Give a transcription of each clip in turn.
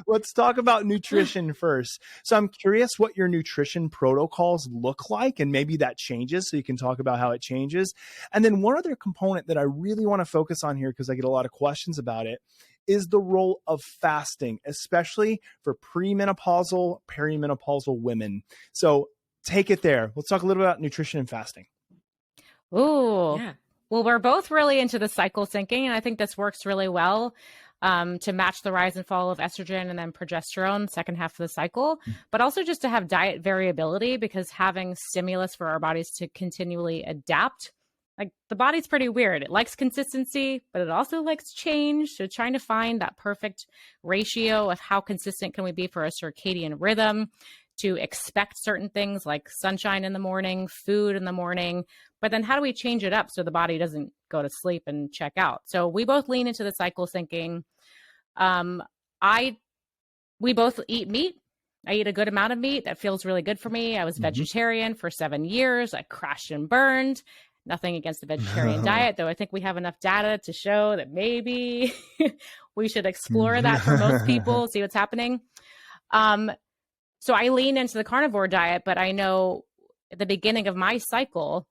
Let's talk about nutrition first. So I'm curious what your nutrition protocols look like, and maybe that changes. So you can talk about how it changes. And then one other component that I really want to focus on here, because I get a lot of questions about it, is the role of fasting, especially for premenopausal, perimenopausal women. So take it there. Let's talk a little bit about nutrition and fasting. Ooh. Yeah. Well, we're both really into the cycle syncing, and I think this works really well to match the rise and fall of estrogen and then progesterone second half of the cycle, but also just to have diet variability, because having stimulus for our bodies to continually adapt, like the body's pretty weird. It likes consistency, but it also likes change. So trying to find that perfect ratio of how consistent can we be for a circadian rhythm, to expect certain things like sunshine in the morning, food in the morning, but then how do we change it up so the body doesn't go to sleep and check out? So we both lean into the cycle syncing. We both eat meat. I eat a good amount of meat. That feels really good for me. I was vegetarian for 7 years. I crashed and burned. Nothing against the vegetarian diet, though I think we have enough data to show that maybe we should explore that for most people, see what's happening. So I lean into the carnivore diet, but I know at the beginning of my cycle,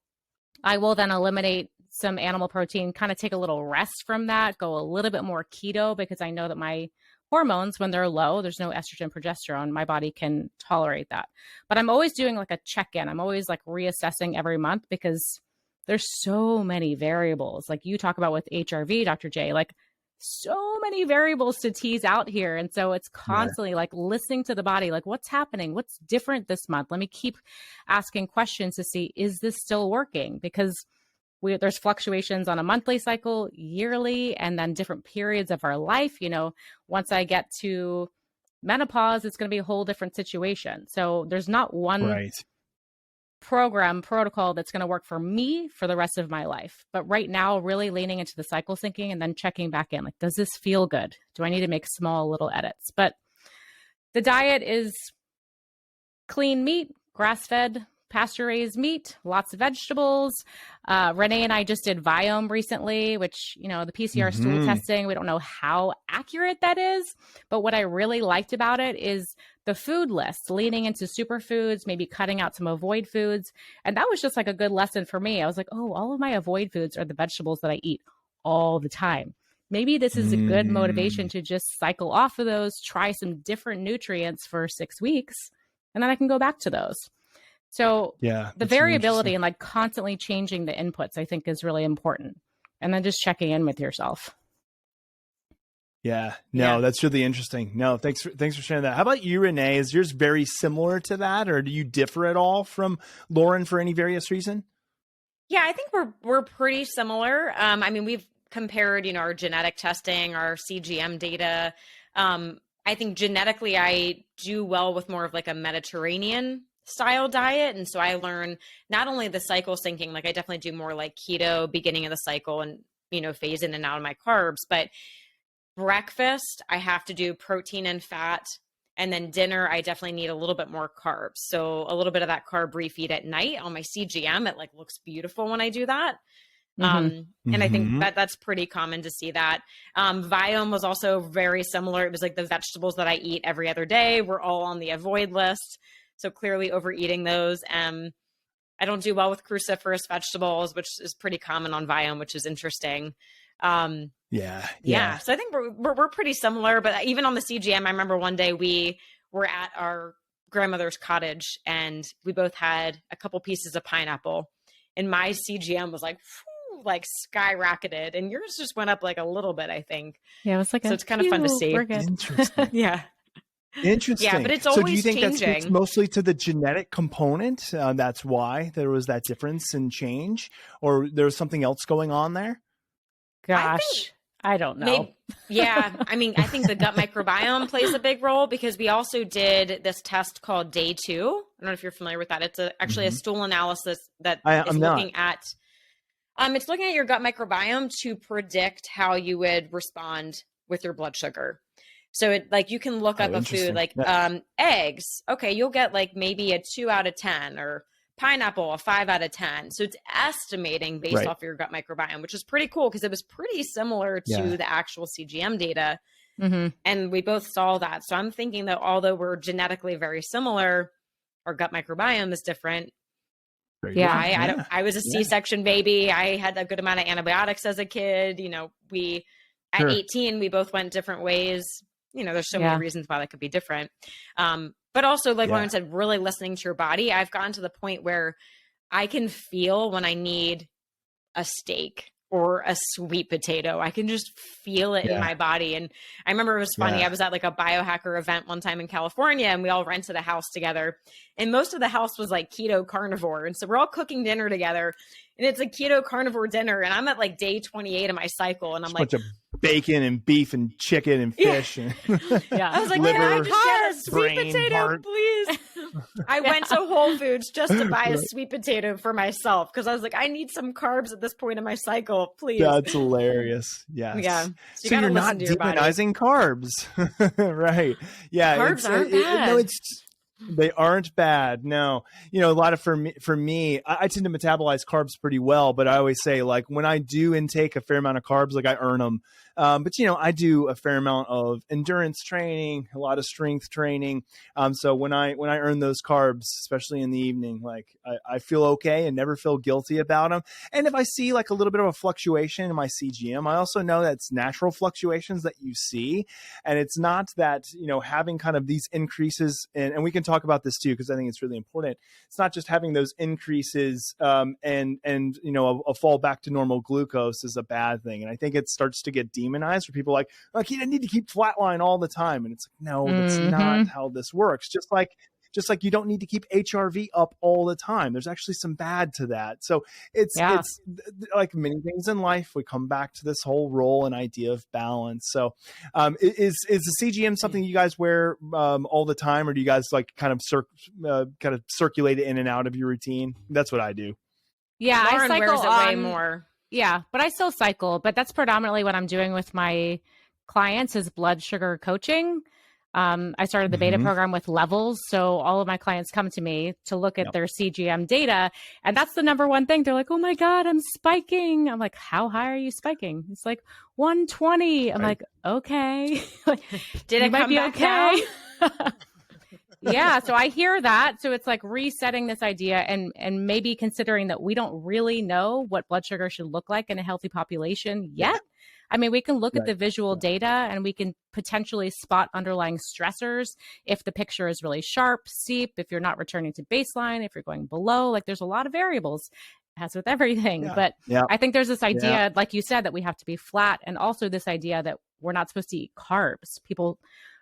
I will then eliminate some animal protein, kind of take a little rest from that, go a little bit more keto, because I know that my hormones, when they're low, there's no estrogen, progesterone, my body can tolerate that. But I'm always doing like a check-in. I'm always like reassessing every month, because there's so many variables. Like you talk about with HRV, Dr. J, like so many variables to tease out here. And so it's constantly like listening to the body, like what's happening? What's different this month? Let me keep asking questions to see, is this still working? Because there's fluctuations on a monthly cycle, yearly, and then different periods of our life. You know, once I get to menopause, it's going to be a whole different situation. So there's not one protocol that's going to work for me for the rest of my life. But right now, really leaning into the cycle syncing and then checking back in, like, does this feel good? Do I need to make small little edits? But the diet is clean meat, grass-fed, pasture-raised meat, lots of vegetables. Renee and I just did Viome recently, which, you know, the PCR stool testing, we don't know how accurate that is. But what I really liked about it is the food list, leaning into superfoods, maybe cutting out some avoid foods. And that was just like a good lesson for me. I was like, oh, all of my avoid foods are the vegetables that I eat all the time. Maybe this is a good motivation to just cycle off of those, try some different nutrients for 6 weeks, and then I can go back to those. So the variability and like constantly changing the inputs, I think, is really important. And then just checking in with yourself. That's really interesting. No, thanks for sharing that. How about you, Renee? Is yours very similar to that, or do you differ at all from Lauren for any various reason? Yeah, I think we're pretty similar. I mean, we've compared, you know, our genetic testing, our CGM data. I think genetically I do well with more of like a Mediterranean style diet. And so I learn not only the cycle syncing, like I definitely do more like keto beginning of the cycle and, you know, phase in and out of my carbs, but breakfast, I have to do protein and fat. And then dinner, I definitely need a little bit more carbs. So a little bit of that carb refeed at night on my CGM, it like looks beautiful when I do that. And I think that's pretty common to see that. Viome was also very similar. It was like the vegetables that I eat every other day were all on the avoid list. So clearly overeating those. I don't do well with cruciferous vegetables, which is pretty common on Viome, which is interesting. So I think we're pretty similar, but even on the CGM, I remember one day we were at our grandmother's cottage and we both had a couple pieces of pineapple and my CGM was like skyrocketed and yours just went up like a little bit, I think. Yeah. It was like, so it's kind of fun to see. Interesting. Interesting. Yeah, but it's always so do you think changing. That speaks mostly to the genetic component? That's why there was that difference in change, or there was something else going on there? Gosh, I don't know. I mean, I think the gut microbiome plays a big role because we also did this test called Day 2. I don't know if you're familiar with that. It's actually a stool analysis that is looking at it's looking at your gut microbiome to predict how you would respond with your blood sugar. So it like you can look up a food like eggs. Okay, you'll get like maybe a 2 out of 10 or pineapple, a 5 out of 10. So it's estimating based off your gut microbiome, which is pretty cool because it was pretty similar to the actual CGM data. And we both saw that. So I'm thinking that although we're genetically very similar, our gut microbiome is different. I was a C-section baby. I had a good amount of antibiotics as a kid. You know, at 18, we both went different ways. You know, there's so many reasons why that could be different. But also, like Lauren said, really listening to your body. I've gotten to the point where I can feel when I need a steak or a sweet potato. I can just feel it in my body. And I remember it was funny. I was at like a biohacker event one time in California, and we all rented a house together. And most of the house was like keto carnivore. And so we're all cooking dinner together, and it's a keto carnivore dinner. And I'm at like day 28 of my cycle. And I'm like, bunch of bacon and beef and chicken and fish. I was like, can I just get a sweet potato, please? I went to Whole Foods just to buy a sweet potato for myself, because I was like, I need some carbs at this point in my cycle, please. That's hilarious. Yes. Yeah. So you're not demonizing carbs. Right. Yeah. Carbs aren't bad. They aren't bad. No, you know, a lot of, for me, I tend to metabolize carbs pretty well, but I always say, like, when I do intake a fair amount of carbs, like, I earn them. But, you know, I do a fair amount of endurance training, a lot of strength training. So when I earn those carbs, especially in the evening, like, I feel okay and never feel guilty about them. And if I see like a little bit of a fluctuation in my CGM, I also know that's natural fluctuations that you see. And it's not that, you know, having kind of these increases, and we can talk about this too, because I think it's really important. It's not just having those increases and you know, a fall back to normal glucose is a bad thing. And I think it starts to get demonized for people like you need to keep flatline all the time. And it's like, no, that's not how this works. Just like you don't need to keep HRV up all the time. There's actually some bad to that. So it's like many things in life, we come back to this whole role and idea of balance. So is the CGM something you guys wear all the time, or do you guys like kind of circulate it in and out of your routine? That's what I do. Yeah, Lauren I cycle wears it way more. Yeah, but I still cycle, but that's predominantly what I'm doing with my clients is blood sugar coaching. I started the beta program with levels. So all of my clients come to me to look at their CGM data. And that's the number one thing. They're like, oh my God, I'm spiking. I'm like, how high are you spiking? It's like 120. I'm like, okay. Did it come back okay? Yeah. So I hear that. So it's like resetting this idea and maybe considering that we don't really know what blood sugar should look like in a healthy population yet. I mean, we can look at the visual data and we can potentially spot underlying stressors if the picture is really sharp, steep, if you're not returning to baseline, if you're going below, like there's a lot of variables, as with everything. But I think there's this idea, like you said, that we have to be flat, and also this idea that we're not supposed to eat carbs. People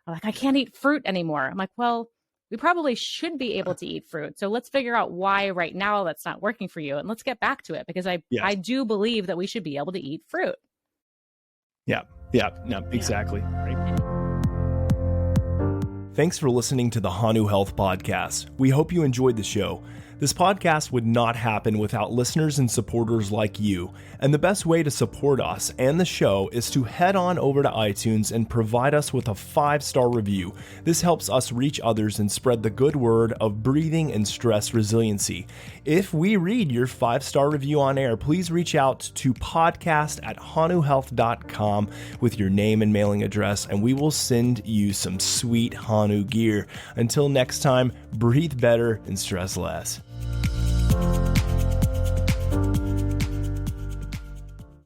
are like, I can't eat fruit anymore. I'm like, well, we probably should be able to eat fruit. So let's figure out why right now that's not working for you. And let's get back to it, because I do believe that we should be able to eat fruit. No, exactly. Right. Thanks for listening to the Hanu Health Podcast. We hope you enjoyed the show. This podcast would not happen without listeners and supporters like you. And the best way to support us and the show is to head on over to iTunes and provide us with a 5-star review. This helps us reach others and spread the good word of breathing and stress resiliency. If we read your 5-star review on air, please reach out to podcast@hanuhealth.com with your name and mailing address, and we will send you some sweet Hanu gear. Until next time, breathe better and stress less.